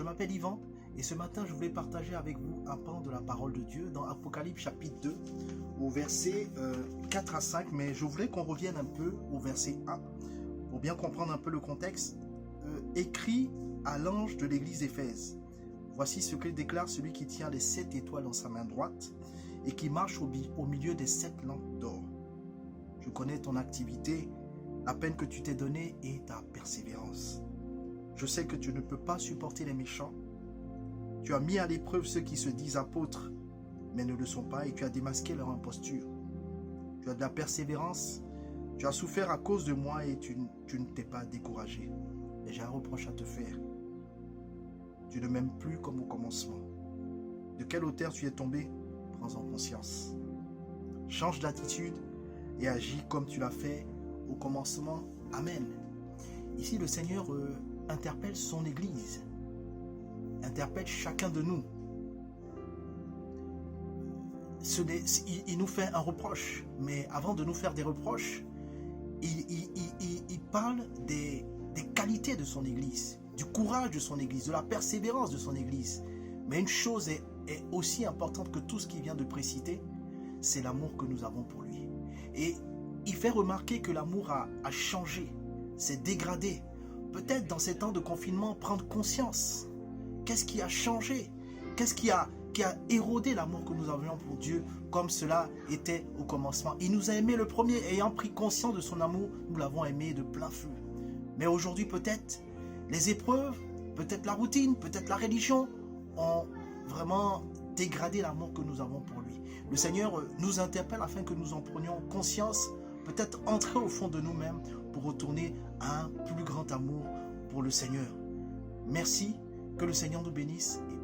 m'appelle Yvan et ce matin je voulais partager avec vous un pan de la parole de Dieu dans Apocalypse chapitre 2 au verset 4 à 5, mais je voulais qu'on revienne un peu au verset 1 pour bien comprendre un peu le contexte. Écrit à l'ange de l'église d'Éphèse, voici ce que déclare celui qui tient les 7 étoiles dans sa main droite et qui marche au milieu des 7 lampes d'or. Je connais ton activité, la peine que tu t'es donnée et ta persévérance. Je sais que tu ne peux pas supporter les méchants. Tu as mis à l'épreuve ceux qui se disent apôtres, mais ne le sont pas, et tu as démasqué leur imposture. Tu as de la persévérance, tu as souffert à cause de moi et tu ne t'es pas découragé. Et j'ai un reproche à te faire. Tu ne m'aimes plus comme au commencement. De quelle hauteur tu es tombé? Prends-en conscience. Change d'attitude et agis comme tu l'as fait au commencement. Amen. Ici, le Seigneur interpelle son Église, interpelle chacun de nous. Il nous fait un reproche, mais avant de nous faire des reproches, il parle des qualités de son Église, du courage de son Église, de la persévérance de son Église. Mais une chose est aussi importante que tout ce qu'il vient de préciter, c'est l'amour que nous avons pour lui. Et il fait remarquer que l'amour a changé, s'est dégradé. Peut-être dans ces temps de confinement, prendre conscience. Qu'est-ce qui a changé? Qu'est-ce qui a érodé l'amour que nous avions pour Dieu comme cela était au commencement? Il nous a aimés le premier, ayant pris conscience de son amour, nous l'avons aimé de plein feu. Mais aujourd'hui peut-être, les épreuves, peut-être la routine, peut-être la religion ont vraiment dégradé l'amour que nous avons pour lui. Le Seigneur nous interpelle afin que nous en prenions conscience, peut-être entrer au fond de nous-mêmes pour retourner à un plus grand amour pour le Seigneur. Merci, que le Seigneur nous bénisse et